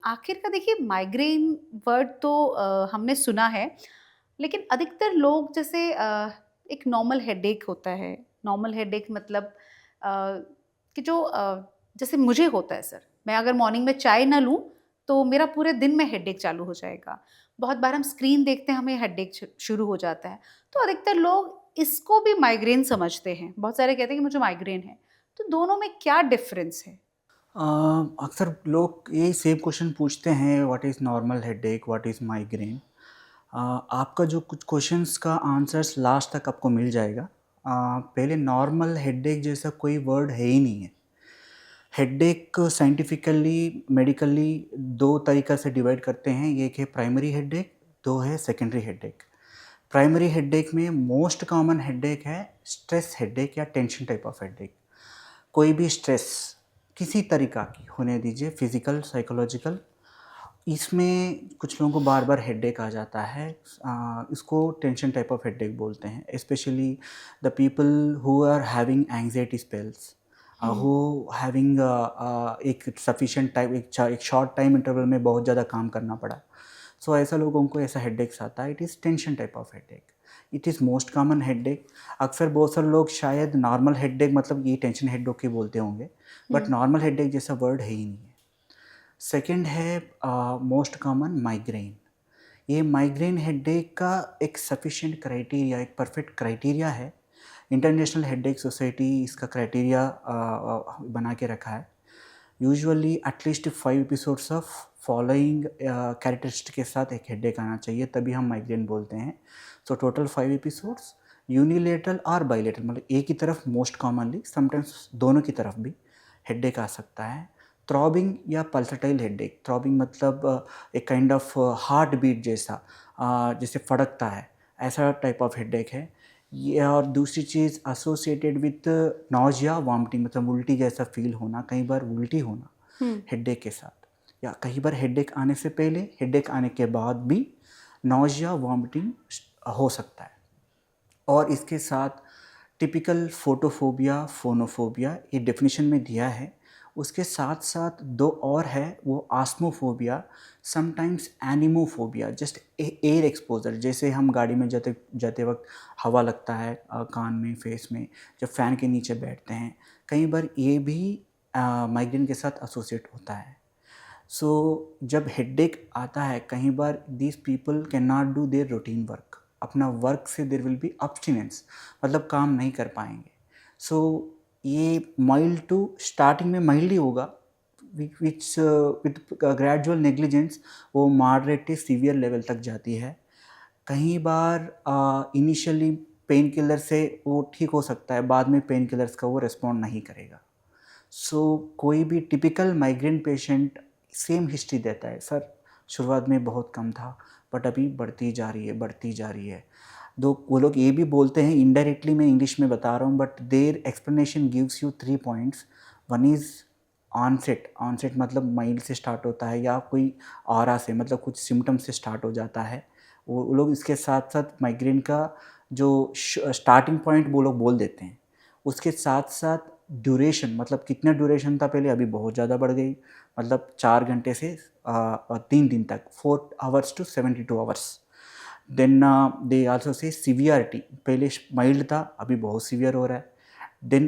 आखिर का देखिए माइग्रेन वर्ड तो हमने सुना है, लेकिन अधिकतर लोग जैसे एक नॉर्मल हेडेक होता है, नॉर्मल हेडेक मतलब अ, कि जो जैसे मुझे होता है सर, मैं अगर मॉर्निंग में चाय ना लूँ, तो मेरा पूरे दिन में हेडेक चालू हो जाएगा। बहुत बार हम स्क्रीन देखते हैं, हमें हेडेक शुरू हो जाता है। तो अधिकतर लोग इसको भी माइग्रेन समझते हैं। बहुत सारे कहते हैं कि मुझे माइग्रेन है। तो दोनों में क्या डिफरेंस है? अ, अक्सर लोग यही सेम क्वेश्चन पूछते हैं, what is normal headache, what is migraine. आपका जो कुछ क्वेश्चंस का आंसर्स लास्ट तक आपको मिल जाएगा। पहले नॉर्मल हेडेक जैसा कोई वर्ड है ही नहीं है। हेडेक साइंटिफिकली मेडिकली दो तरीक़ा से डिवाइड करते हैं, एक है प्राइमरी हेडेक, दो है सेकेंडरी हेडेक। प्राइमरी हेडेक में मोस्ट कॉमन हेडेक है स्ट्रेस हेडेक या टेंशन टाइप ऑफ हेडेक। कोई भी स्ट्रेस किसी तरीक़ा की होने दीजिए, फिज़िकल, साइकोलॉजिकल, इसमें कुछ लोगों को बार-बार हेडेक आ जाता है। इसको टेंशन टाइप ऑफ हेडेक बोलते हैं। Specially the people who are having anxiety spells, hmm. Who having एक सफिशिएंट टाइम, एक शॉर्ट टाइम इंटरवल में बहुत ज़्यादा काम करना पड़ा। सो ऐसा लोगों को ऐसा हेडेक्स आता है। It is tension type of headache. It is most common headache. अक्सर बहुत सारे लोग शायद नॉर्मल हेडेक मतलब ये टेंशन हेडेक ही बोलते होंगे, हुँ। बट नॉर्मल हेडेक जैसा वर्ड है ही नहीं है। सेकंड है मोस्ट कॉमन माइग्रेन। ये माइग्रेन हेडेक का एक सफिशिएंट क्राइटेरिया, एक परफेक्ट क्राइटेरिया है। इंटरनेशनल हेडेक सोसाइटी इसका क्राइटेरिया बना के रखा है। Usually at least 5 episodes of following characteristic के साथ एक हेडेक आना चाहिए, तभी हम माइग्रेन बोलते हैं। सो टोटल 5 एपिसोड्स, यूनिलेटरल और बाइलेटरल, मतलब एक की तरफ मोस्ट कॉमनली, समटाइम्स दोनों की तरफ भी हेडेक आ सकता है। थ्रॉबिंग या पल्सटाइल हेडेक, थ्रॉबिंग मतलब एक काइंड ऑफ हार्ट बीट जैसा, जैसे फड़कता है, ऐसा टाइप ऑफ हेडेक है ये। और दूसरी चीज़ एसोसिएटेड विथ नॉजिया, वॉमिटिंग, मतलब उल्टी जैसा फील होना, कई बार उल्टी होना हुँ। हेडेक के साथ, या कई बार हेडेक आने से पहले, हेडेक आने के बाद भी नॉजिया, वॉमिटिंग हो सकता है। और इसके साथ टिपिकल फोटोफोबिया, फोनोफोबिया, ये डेफिनेशन में दिया है। उसके साथ साथ दो और है, वो आस्मोफोबिया, समटाइम्स एनिमोफोबिया, जस्ट एयर एक्सपोजर, जैसे हम गाड़ी में जाते जाते वक्त हवा लगता है कान में, फेस में, जब फ़ैन के नीचे बैठते हैं, कई बार ये भी माइग्रेन के साथ एसोसिएट होता है। सो जब हेडेक आता है, कई बार these people can not do their routine work, अपना वर्क से देर विल बी अब्स्टिनेंस, मतलब काम नहीं कर पाएंगे। सो ये माइल्ड टू स्टार्टिंग में माइल्ड ही होगा, विच विथ ग्रेजुअल नेग्लिजेंस वो मॉडरेट सीवियर लेवल तक जाती है। कई बार इनिशियली पेन किलर से वो ठीक हो सकता है, बाद में पेन किलर्स का वो रिस्पॉन्ड नहीं करेगा। सो कोई भी typical migraine patient same history देता है, सर शुरुआत में बहुत कम था, बट अभी बढ़ती जा रही है, बढ़ती जा रही है। दो वो लोग ये भी बोलते हैं, इनडायरेक्टली मैं इंग्लिश में बता रहा हूँ, but their explanation gives you 3 points. One is onset, onset मतलब माइल्ड से स्टार्ट होता है, या कोई ऑरा से, मतलब कुछ सिम्टम से स्टार्ट हो जाता है। वो लोग इसके साथ साथ माइग्रेन का जो स्टार्टिंग पॉइंट वो लोग बोल देते हैं। उसके साथ साथ ड्यूरेशन, मतलब कितना ड्यूरेशन था पहले, अभी बहुत ज़्यादा बढ़ गई, मतलब 4 घंटे से 3 दिन तक, 4 hours to 72 hours. Then they also say severity, पहले माइल्ड था, अभी बहुत सीवियर हो रहा है। देन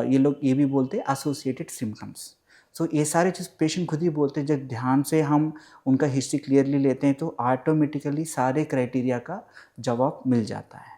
ये लोग ये भी बोलते हैं एसोसिएटेड सिम्टम्स। सो ये सारे चीज़ पेशेंट खुद ही बोलते हैं। जब ध्यान से हम उनका हिस्ट्री क्लियरली लेते हैं, तो ऑटोमेटिकली सारे क्राइटेरिया का जवाब मिल जाता है।